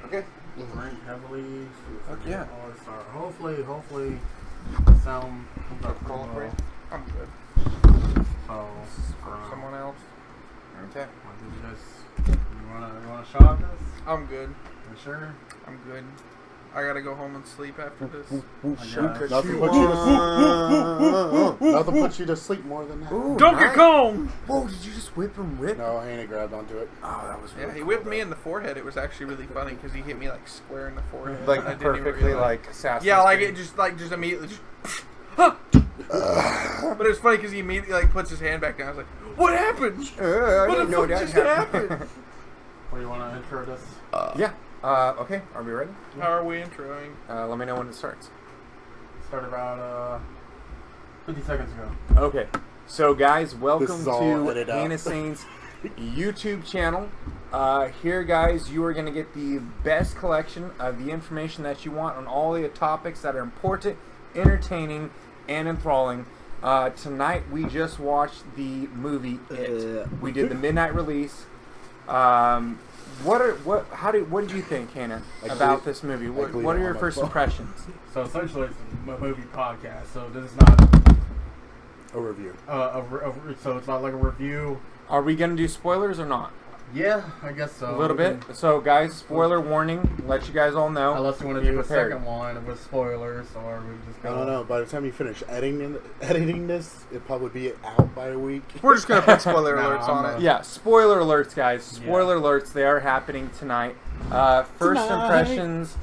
Okay. Drink heavily. Fuck yeah. Hopefully, sound comes out pretty well. I'm good. So, For someone else. Okay. you wanna shot this? I'm good. You sure? I'm good. I gotta go home and sleep after this. Nothing puts you to sleep more than that. Ooh, Donkey nice. Kong! Whoa, did you just whip him rip? No, Haney grabbed onto it. Oh, that was really he whipped me in the forehead. It was actually really funny because he hit me like square in the forehead. Like I didn't even perfectly realize. like Assassin's Yeah, like Creed. it just immediately just but it was funny because he immediately like puts his hand back down. I was like, what happened? I What didn't the know fuck that just happened. happened? What do you want to intro this? Yeah. Okay. Are we ready? How are we introing? Let me know when it starts. Started about 50 seconds ago. Okay. So, guys, welcome is all to edited out. Hannah Sain's YouTube channel. Here, guys, you are going to get the best collection of the information that you want on all the topics that are important, entertaining, and enthralling. Tonight, we just watched the movie It. We did the midnight release. What did you think, Hannah, about this movie? What are your first impressions? So essentially, it's a movie podcast. So this is not A review. so it's not like a review. Are we going to do spoilers or not? Yeah, I guess so. A little bit. So, guys, spoiler warning. Let you guys all know. Unless you want to Be do prepared. a second one with spoilers, or we just I go. don't know. By the time you finish editing this, it'll probably be out by a week. We're just gonna put spoiler No, alerts I'm on it. Yeah, spoiler alerts, guys. Spoiler alerts. They are happening tonight. First impressions.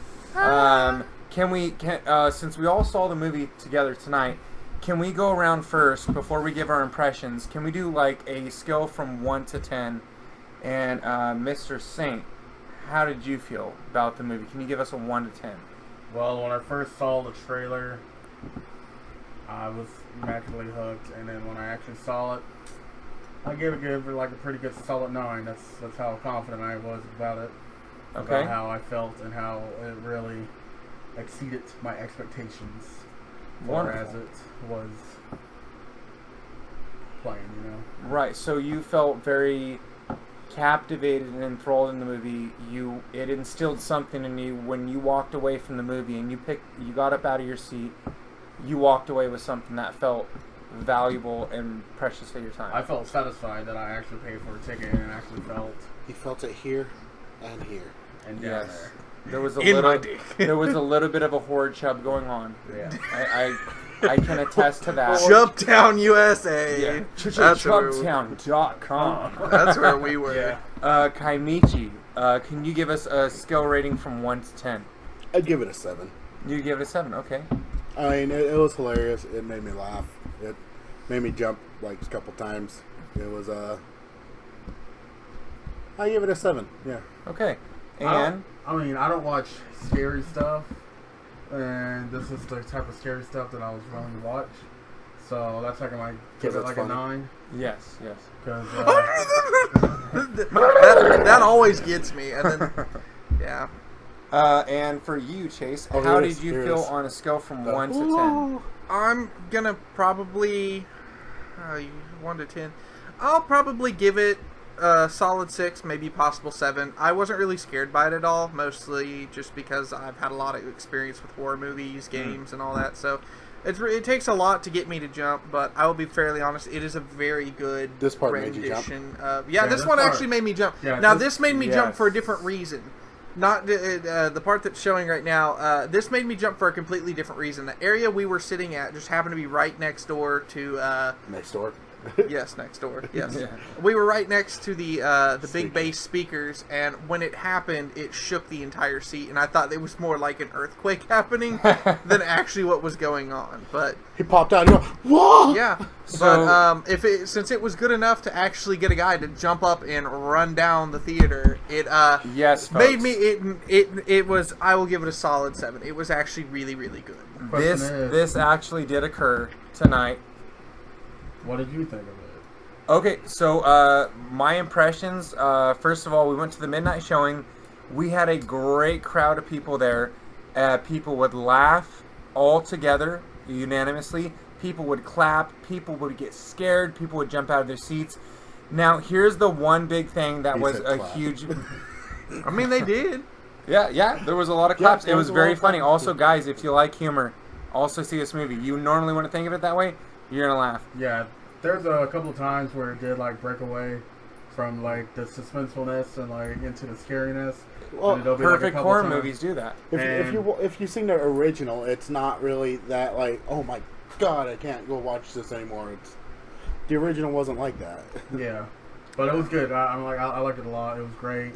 Since we all saw the movie together tonight, can we go around first before we give our impressions? Can we do like a scale from 1 to 10? And Mr. Saint, how did you feel about the movie? Can you give us a 1 to 10? Well, when I first saw the trailer, I was magically hooked, and then when I actually saw it, I gave it like a pretty good solid 9. That's how confident I was about it. Okay. About how I felt and how it really exceeded my expectations. Wonderful. As it was playing, you know. Right. So you felt very captivated and enthralled in the movie. It instilled something in you when you walked away from the movie and you got up out of your seat. You walked away with something that felt valuable and precious of your time. I felt satisfied that I actually paid for a ticket and actually felt He felt it here and here. and down Yes. there. There was In my dick. there was a little bit of a horde chub going on. Yeah. I can attest to that. Jump USA. Yeah. That's where we- Chubtown.com. That's where we were. Yeah. Kaimichi, can you give us a scale rating from 1 to 10? I'd give it a 7. You give it a 7, okay. I mean, it was hilarious. It made me laugh. It made me jump like a couple times. It was I give it a 7. Yeah. Okay. I And don't watch scary stuff, and this is the type of scary stuff that I was willing to watch. So that's like I might give it that's like funny. a 9. yes. Because that always gets me. And then, yeah. And for you, Chase, Oh, how here it did is, you here it feel is. on a scale from The- 1 to 10? I'm gonna probably 1 to 10. I'll probably give it a solid 6, maybe possible 7. I wasn't really scared by it at all, mostly just because I've had a lot of experience with horror movies, games, and all that. So it takes a lot to get me to jump, but I will be fairly honest. It is a very good This part made you jump? rendition. Yeah, This this one part. actually made me jump. Yeah, now this- this made me jump yes. for a different reason. Not the part that's showing right now. This made me jump for a completely different reason. The area we were sitting at just happened to be right next door to. Next door. Yes, next door. Yes, Yeah. we were right next to the big Speaker. bass speakers, and when it happened, it shook the entire seat. And I thought it was more like an earthquake happening than actually what was going on. But He popped out and he went, whoa! yeah, So- but since it was good enough to actually get a guy to jump up and run down the theater, it Yes, made folks. me it was. I will give it a solid 7. It was actually really, really good. This actually did occur tonight. what did you think of it? Okay, so my impressions. First of all, we went to the midnight showing. We had a great crowd of people there. People would laugh all together, unanimously. People would clap. People would get scared. People would jump out of their seats. Now, here's the one big thing that He was said a clap. huge. I mean, they did. Yeah, there was a lot of Yeah, claps. there It was was a very lot of funny. claps. Also, guys, if you like humor, also see this movie. You normally wouldn't think of it that way. You're gonna laugh. Yeah, there's a couple of times where it did like break away from like the suspensefulness and like into the scariness. Well, And it'll be, like, a Perfect couple horror times- movies do that. If you seen the original, it's not really that like, oh my god, I can't go watch this anymore. It's the original wasn't like that. Yeah, but it was good. I liked it a lot. It was great.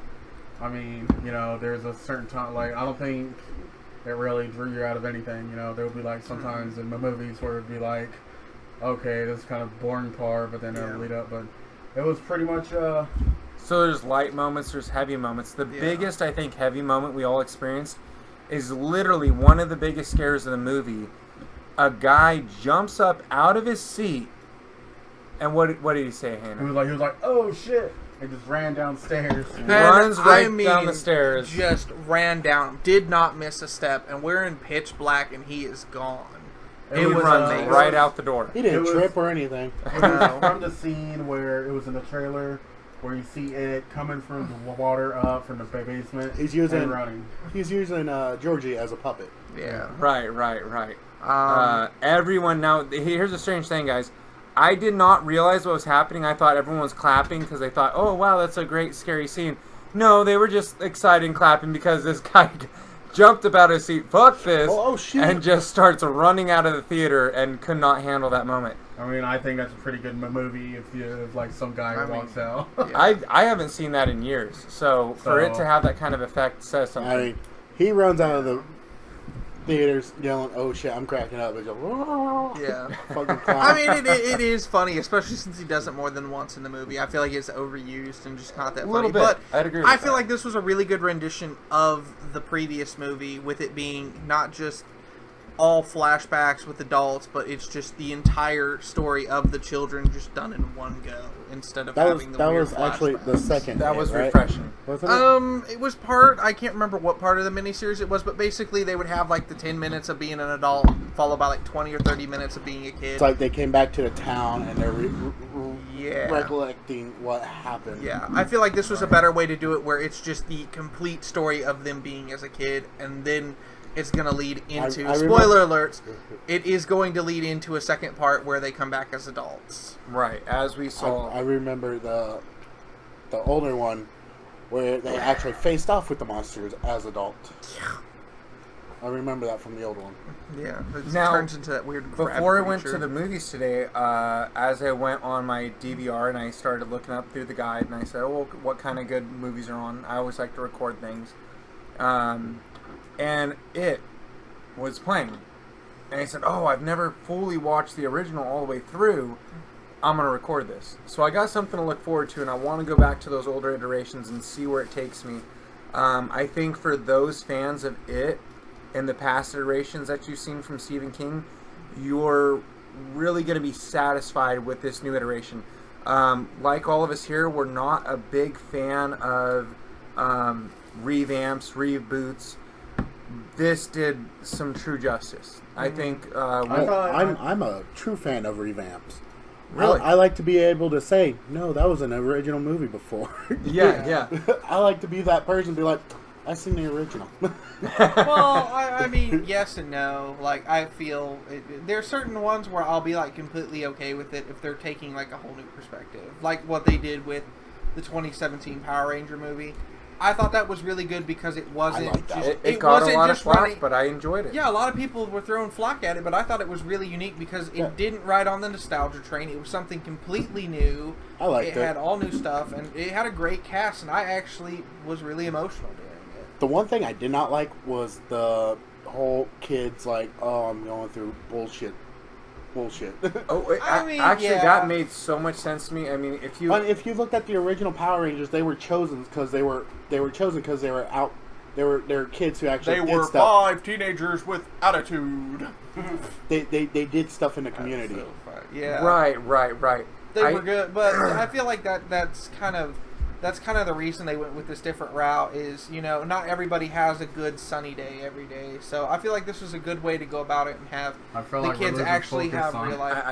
I mean, you know, there's a certain time like I don't think it really drew you out of anything. You know, there would be like sometimes in the movies where it'd be like, okay, this is kind of boring part, but then it'll lead up. But it was pretty much. So there's light moments, there's heavy moments. The Yeah. biggest, I think, heavy moment we all experienced is literally one of the biggest scares of the movie. A guy jumps up out of his seat, and what did he say, He Hannah? was like, oh shit, and just ran downstairs. And Runs right I mean, down the stairs. Just ran down, did not miss a step, and we're in pitch black, and he is gone. It He was, runs amazing. right out the door. He didn't It was- trip or anything. It was from the scene where it was in the trailer where you see it coming from the water up from the basement. He's using- and running. He's using Georgie as a puppet. Yeah. Right. Everyone now. Here's a strange thing, guys. I did not realize what was happening. I thought everyone was clapping because they thought, "Oh wow, that's a great scary scene." No, they were just excited and clapping because this guy jumped up out of his seat. Fuck this! Oh, shoot. And just starts running out of the theater and could not handle that moment. I mean, I think that's a pretty good movie if like some guy I mean, walks out. yeah. I haven't seen that in years, so for it to have that kind of effect says something. I mean, he runs out of the theaters yelling, "Oh shit, I'm cracking up!" He's like, Yeah. fucking clown. I mean, it is funny, especially since he does it more than once in the movie. I feel like it's overused and just not that funny. Little bit. But I'd agree with I feel that. like this was a really good rendition of the previous movie, with it being not just all flashbacks with adults, but it's just the entire story of the children just done in one go instead of having the weird actually the flashbacks. second. That hit, was right? refreshing. Wasn't it? It was part, I can't remember what part of the miniseries it was, but basically they would have like the 10 minutes of being an adult, followed by like 20 or 30 minutes of being a kid. It's like they came back to the town and they're Yeah. recollecting what happened. Yeah, I feel like this was a better way to do it, where it's just the complete story of them being as a kid, and then it's going to lead into, I spoiler alerts, it is going to lead into a second part where they come back as adults. Right, as we saw. I remember the older one where they actually faced off with the monsters as adults. Yeah. I remember that from the old one. Yeah, it Now, turns into that weird crab Before I went creature. to the movies today, as I went on my DVR and I started looking up through the guide, and I said, "Oh, what kind of good movies are on?" I always like to record things, and it was playing, and I said, "Oh, I've never fully watched the original all the way through. I'm gonna record this." So I got something to look forward to, and I want to go back to those older iterations and see where it takes me. I think for those fans of it, in the past iterations that you've seen from Stephen King, you're really going to be satisfied with this new iteration. Like all of us here, we're not a big fan of revamps, reboots. This did some true justice. I think. I'm a true fan of revamps. Really? I like to be able to say, no, that was an original movie before. Yeah. I like to be that person, be like, I seen the original. Well, I mean, yes and no. Like, I feel there are certain ones where I'll be like completely okay with it if they're taking like a whole new perspective, like what they did with the 2017 Power Ranger movie. I thought that was really good because it wasn't like that. just It got a wasn't lot of just flack, running. but I enjoyed it. Yeah, a lot of people were throwing flack at it, but I thought it was really unique because it didn't ride on the nostalgia train. It was something completely new. I liked it. It had all new stuff, and it had a great cast, and I actually was really emotional during it. The one thing I did not like was the whole kids like, oh, I'm going through bullshit. Oh, I mean, actually, yeah. that made so much sense to me. I mean, if you But if you looked at the original Power Rangers, they were chosen because they were out. They were kids who actually did stuff. 5 teenagers with attitude. They did stuff in the community. So fun. Yeah, right. They were good, but I feel like that's kind of the reason they went with this different route. Is, you know, not everybody has a good sunny day every day, so I feel like this was a good way to go about it and have I feel the like we're kids losing actually focus have on- real life. I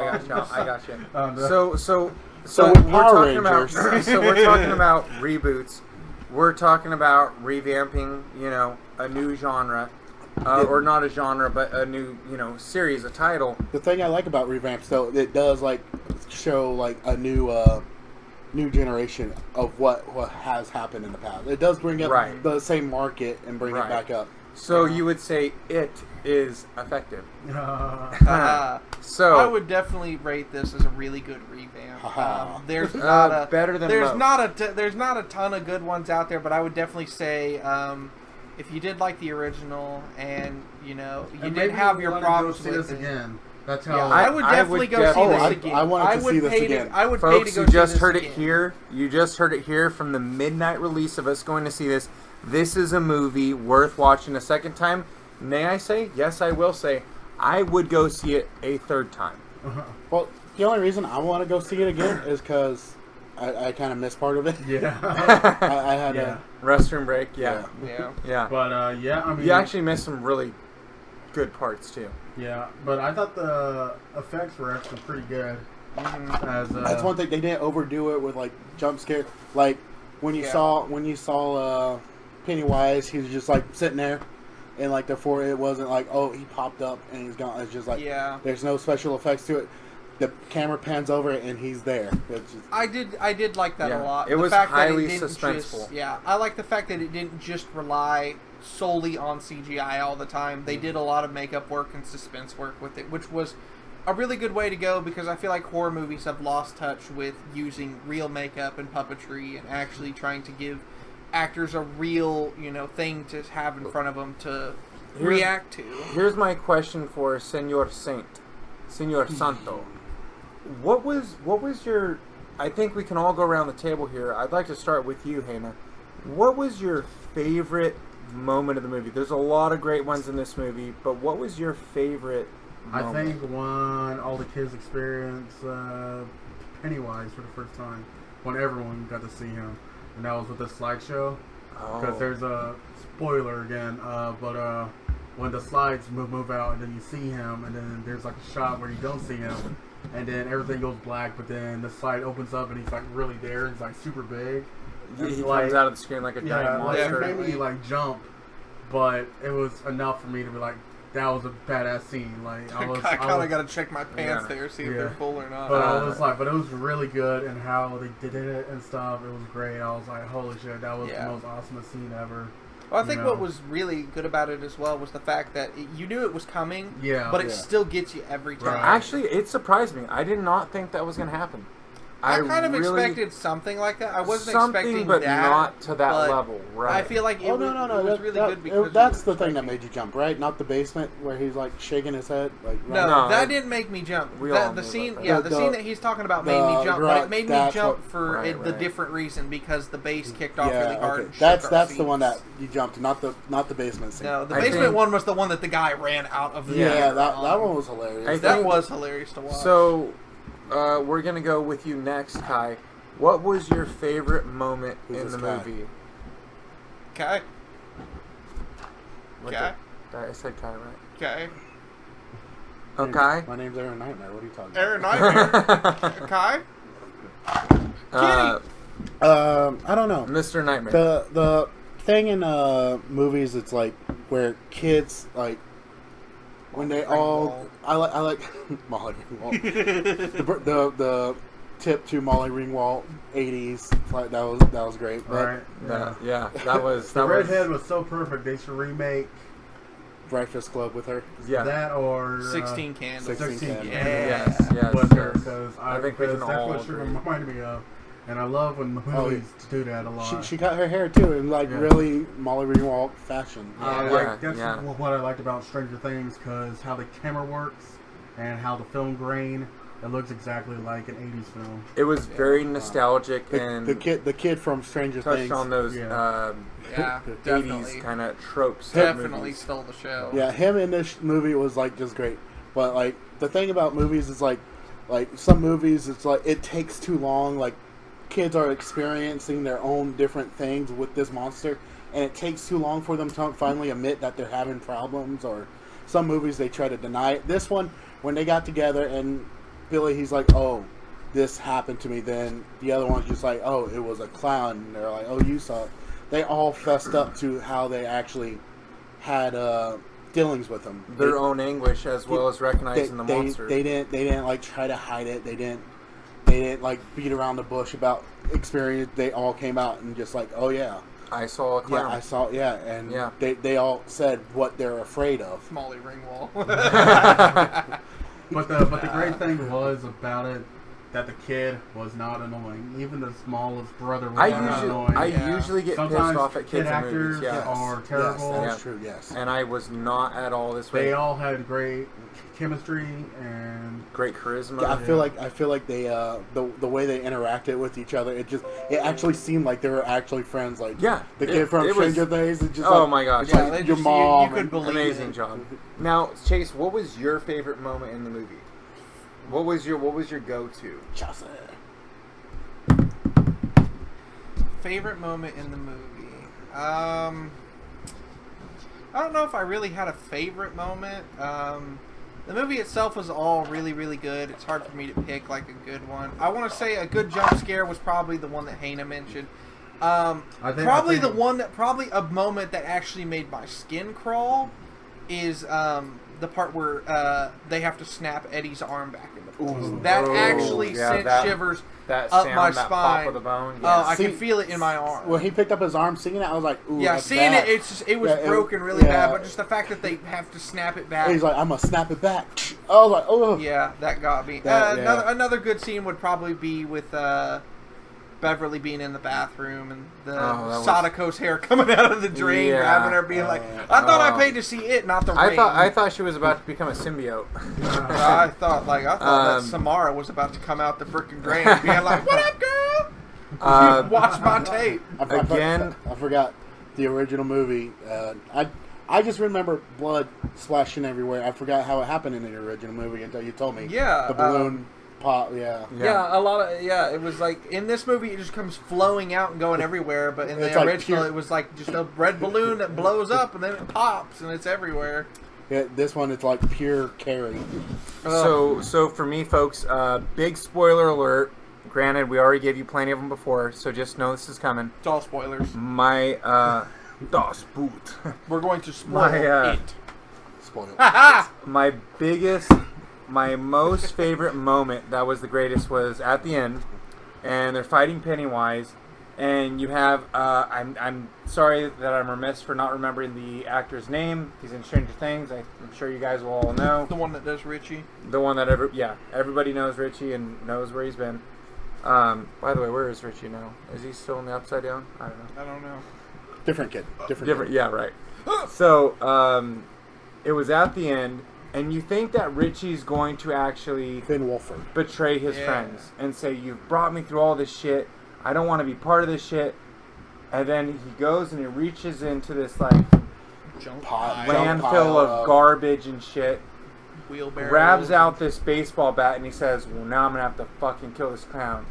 got you. So with we're Power talking about Rangers- so we're talking about reboots. we're talking about revamping, you know, a new genre, or not a genre, but a new, you know, series, a title. The thing I like about revamps, though, it does like show like a new generation of what has happened in the past. It does bring up Right. the same market and bring Right. it back up. So you would say it is effective. I So would definitely rate this as a really good revamp. Haha. There's not a better than there's most. there's not a ton of good ones out there, but I would definitely say if you did like the original and you know you did have your problems see with this it. again. That's how Yeah, I would definitely go see this again. I wanted to would see this pay again. I would pay folks, to go you see just this heard again. it here. You just heard it here from the midnight release of us going to see this. This is a movie worth watching a second time. May I say? Yes, I will say. I would go see it a third time. Well, the only reason I want to go see it again is because I kind of missed part of it. Yeah. I had Yeah. Restroom break, yeah. Yeah. Yeah. But yeah, I mean, You actually missed some really good parts, too. yeah. But I thought the effects were actually pretty good. As That's one thing they didn't overdo it with like jump scare. Like when you Yeah. saw Pennywise, he was just like sitting there, and like therefore it wasn't like he popped up and he's gone. It's just like Yeah. there's no special effects to it. The camera pans over and he's there. It's just, I did like that Yeah. a lot. It The was fact that highly didn't suspenseful. I like the fact that it didn't just rely solely on CGI all the time. They did a lot of makeup work and suspense work with it, which was a really good way to go because I feel like horror movies have lost touch with using real makeup and puppetry and actually trying to give actors a real, you know, thing to have in front of them to react to. Here's my question for Senor Santo. What was your? I think we can all go around the table here. I'd like to start with you, Hannah. What was your favorite moment of the movie? There's a lot of great ones in this movie, but what was your favorite I moment? think when all the kids experienced Pennywise for the first time, when everyone got to see him, and that was with the slideshow. Because Oh. there's a spoiler again, but when the slides move out and then you see him, and then there's like a shot where you don't see him, and then everything goes black, but then the slide opens up and he's like really there. He's like super big. He Like- comes out of the screen like a giant Yeah, like monster. it made me like jump, but it was enough for me to be like, that was a badass scene. Like I I kind was- of got to check my pants Yeah. there, see if Yeah. they're full or not. But I was like, but it was really good, and how they did it and stuff. It was great. I was like, holy shit, that was Yeah. the most awesome scene ever. Well, I think you know. what was really good about it as well was the fact that you knew it was coming, Yeah. but it Yeah. still gets you every time. Right. Actually, it surprised me. I did not think that was going to happen. I kind of really- expected something like that. I wasn't something, expecting but that, not to that but level. Right. I feel like it, oh was, no, it was really good because that's you the thing that made you jump, right? Not the basement where he's like shaking his head, like No, No, that it- didn't make me jump. we all The knew scene, about that. yeah, The- the scene that he's talking about made me jump, but right, it made me that's jump what- for Right, the right. different reason because the bass kicked off yeah, really hard. okay. And That's shook our the one seats. that you jumped, not the basement scene. No, the I basement think- one was the one that the guy ran out of the yeah, theater that on. one was hilarious. I That think- was hilarious to watch. So, we're gonna go with you next, Kai. What was your favorite moment Who's in the this guy? movie? okay, What Okay. the- I said Kai, right? okay, Okay. My name's Aaron Nightmare. What are you talking about? Aaron Nightmare, Kai. I don't know. Mr. Nightmare. The thing in movies, it's like where kids like when they all I like Molly Ringwald. the tip to Molly Ringwald 80s like that was great. But Right? Yeah, that was The that was redhead was so perfect. They should remake Breakfast Club with her. yeah. that or 16 candles. 16 16 Candles. Yeah. Yes, with her yes. because I think we can that's all what she agree. reminded me of, and I love when movies do that a lot. She cut her hair too in like Yeah. really Molly Ringwald fashion. Yeah. Like that's yeah. what I liked about Stranger Things, because how the camera works and how the film grain, it looks exactly like an 80s film. It was very nostalgic and The kid from Stranger touched Things. on those Yeah. Yeah, 80s definitely. kind of tropes. of Definitely movies. stole the show. Yeah, him in this movie was like just great. But like the thing about movies is like some movies it's like it takes too long. Like kids are experiencing their own different things with this monster, and it takes too long for them to finally admit that they're having problems. Or some movies they try to deny it. This one, when they got together and Billy, he's like, "Oh, this happened to me." Then the other one's just like, "Oh, it was a clown." And they're like, "Oh, you saw it." they all fessed up to how they actually had dealings with him. Their own anguish as well as recognizing the monster. They didn't like try to hide it. They didn't like beat around the bush about experience. They all came out and just like, oh yeah, I saw a clown. yeah, I saw, yeah, and Yeah. they all said what they're afraid of. Molly Ringwald. But the great thing was about it that the kid was not annoying. Even the smallest brother was not annoying. I Yeah. usually get Sometimes pissed off at kids kid in movies. actors Yeah. are terrible. Yes, that's Yeah. true. Yes. And I was not at all this way. They all had great chemistry and Great charisma. Yeah, I feel like they the way they interacted with each other, it actually seemed like they were actually friends. Like Yeah, the kid from it was- Stranger Things. It's just Oh like, my gosh. it's Yeah, like they your just- mom. you could and- believe Amazing, it. John. Now, Chase, what was your favorite moment in the movie? What was your go-to? Chelsea. Favorite moment in the movie. I don't know if I really had a favorite moment. The movie itself was all really, really good. It's hard for me to pick like a good one. I want to say a good jump scare was probably the one that Hannah mentioned. Probably a moment that actually made my skin crawl is the part where they have to snap Eddie's arm back into place. Ooh. That Oh, actually yeah, sent that- shivers That up sound, my that spine. pop of the bone. Oh, Yes. I can See- feel it in my arm. When he picked up his arm, seeing it, I was like, "Ooh, Yeah, that's seeing bad. it, it was Yeah, broken really yeah. bad, but just the fact that they have to snap it back. He's like, I'm gonna snap it back. I was like, oh, Yeah, that got me. That- yeah. Another good scene would probably be with Beverly being in the bathroom and the Oh, that was- Sadako's hair coming out of the drain, Yeah. grabbing her, being like, "I thought I Oh. paid to see it, not the I rain." thought she was about to become a symbiote. I thought that Um, Samara was about to come out the freaking drain, being like, "What up, girl? Watch my tape." Again- I forgot the original movie. I just remember blood splashing everywhere. I forgot how it happened in the original movie until you told me. Yeah, the balloon pop. Yeah. Yeah, it was like in this movie it just comes flowing out and going everywhere, but in It's the like original pure- it was like just a red balloon that blows up and then it pops and it's everywhere. Yeah, this one it's like pure carry. So for me, folks, big spoiler alert. Granted, we already gave you plenty of them before, so just know this is coming. It's all spoilers. My Das Boot. We're going to spoil My, it. Spoiled. My most favorite moment that was the greatest was at the end, and they're fighting Pennywise, and you have I'm sorry that I'm remiss for not remembering the actor's name. He's in Stranger Things. I'm sure you guys will all know. The one that does Richie. The one that everybody knows Richie and knows where he's been. By the way, where is Richie now? Is he still in the Upside Down? I don't know. I don't know. Different kid. Different, yeah, right. So, it was at the end, and you think that Richie's going to actually Finn Wolford. betray his Yeah. friends and say, "You've brought me through all this shit. I don't want to be part of this shit." And then he goes and he reaches into this like Junk Pot- pile, Junk landfill pile of of- garbage and shit. wheelbarrows. Grabs out this baseball bat and he says, "Well, now I'm gonna have to fucking kill this clown."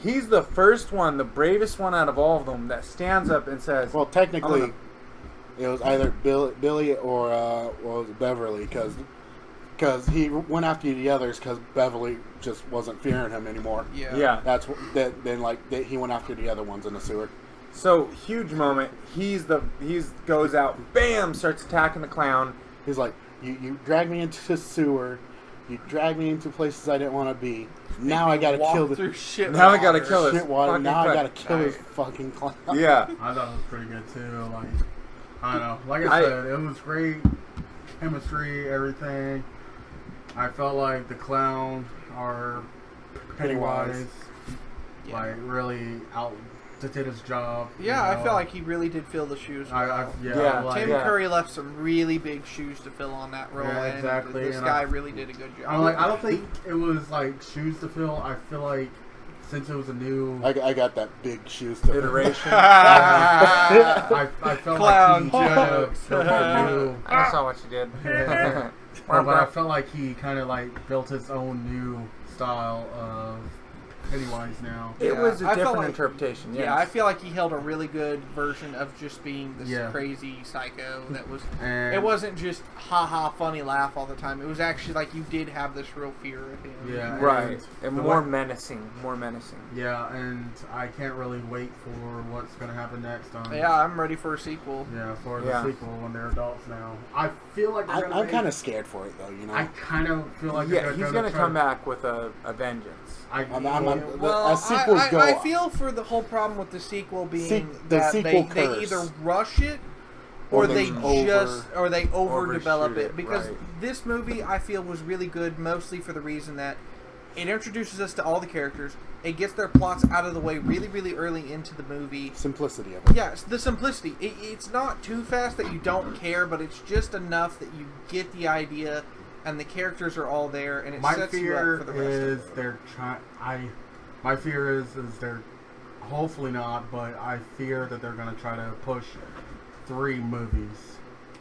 He's the first one, the bravest one out of all of them, that stands up and says, Well, I'm technically, gonna- it was either Billy or was it Beverly because he went after the others because Beverly just wasn't fearing him anymore. Yeah. That's he went after the other ones in the sewer. So huge moment. He's goes out, bam, starts attacking the clown. He's like, you dragged me into the sewer, you dragged me into places I didn't want to be. Now I gotta Walk kill through the shit. Now I gotta water. kill this shit water. fucking Now I clown. gotta kill this fucking clown. Yeah. I thought it was pretty good too. Like, I don't know. Like I- I said, it was great chemistry, everything. I felt like the clown or Pennywise, Yeah. like really did his job. Yeah, you I know? feel like he really did fill the shoes. well. Yeah. like, Tim Yeah. Curry left some really big shoes to fill on that role, Yeah, and exactly, this and guy I- really did a good job. I'm like, I don't think it was like shoes to fill. I feel like since it was a new, I got that big shoes to fill. Iteration. I felt Clown like he jokes. built a new. I saw what you did. Yeah. But I felt like he kind of like built his own new style of Pennywise now. It Yeah, was a I felt different like- interpretation. Yes. Yeah, I feel like he held a really good version of just being this Yeah. crazy psycho that was. And It wasn't just ha funny laugh all the time. It was actually like you did have this real fear of him. Yeah. right, and and the more way- menacing, more menacing. Yeah, and I can't really wait for what's going to happen next on. Yeah, I'm ready for a sequel. Yeah, for the Yeah. sequel when they're adults now. I feel like they're gonna I'm make- kind of scared for it though. You know, I kind of feel like Yeah, they're he's gonna gonna try come to- back with a vengeance. Well, as sequels I, go, I feel for the whole problem with the sequel being the that sequel they curse. either rush it or Or they they overdevelop overshoot it. it, Because right. this movie I feel was really good, mostly for the reason that it introduces us to all the characters. It gets their plots out of the way really, really early into the movie. simplicity of it. Yeah, it's the simplicity. It's not too fast that you don't care, but it's just enough that you get the idea, and the characters are all there, and it My sets you fear up for the rest is of it. they're trying. My fear is they're hopefully not, but I fear that they're gonna try to push 3 movies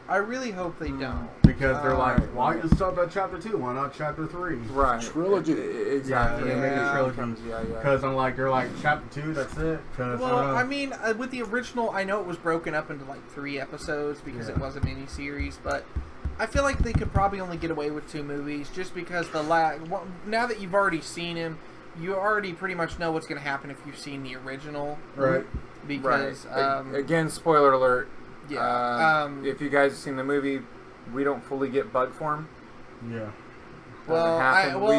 I really hope they don't. because they're like, Alright, why right. just stop at chapter 2? Why not chapter 3? Right. Trilogy. Exactly. Yeah, they make a trilogy. Yeah, yeah. Because I'm like, they're like chapter 2. That's it. Cause Well, I I don't know. mean, with the original, I know it was broken up into like 3 episodes because it Yeah. was a mini series, but I feel like they could probably only get away with 2 movies just because now that you've already seen him, you already pretty much know what's going to happen if you've seen the original. Right. Because Again, spoiler alert. yeah, If you guys have seen the movie, we don't fully get bug form. Yeah. well,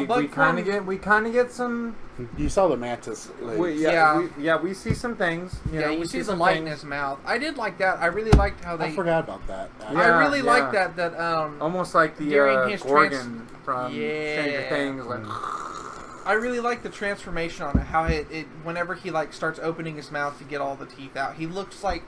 we kind of get some. You saw the mantis. Like, We see some things. you see the some light in things. his mouth. I did like that. I really liked how they. I forgot about that. Yeah. I really liked that. Almost like the During his Gorgon from Yeah. Stranger Things. Like, I really like the transformation on it. How it whenever he like starts opening his mouth to get all the teeth out, he looks like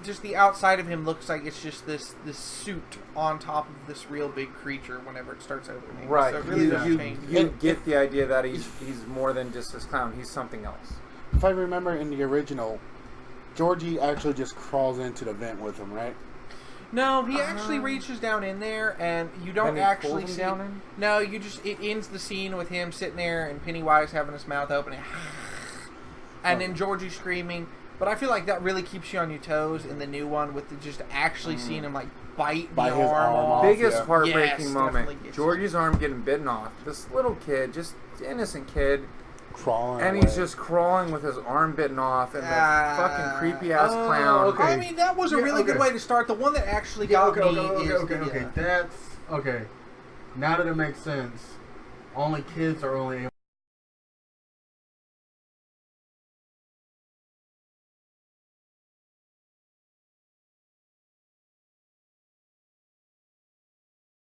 just the outside of him looks like it's just this suit on top of this real big creature. Whenever it starts opening, right. So it really does you change. you get the idea that he's more than just this clown. He's something else. If I remember in the original, Georgie actually just crawls into the vent with him, right? No, he actually reaches down in there, and you don't Then he actually pulls him see. down in? No, it ends the scene with him sitting there and Pennywise having his mouth open, and then Georgie screaming. But I feel like that really keeps you on your toes in the new one with just actually seeing him like bite Bite the his arm arm off. off. Biggest yeah. heartbreaking Yes, moment. definitely gets Georgie's arm getting bitten off. This little kid, just innocent kid, Crawling. and away. he's just crawling with his arm bitten off, and the fucking creepy ass oh, clown. okay. I mean, that was a Yeah, really good okay. way to start. The one that actually Yeah, got okay, me okay, is okay, okay. That's okay. Now that it makes sense, only kids are only able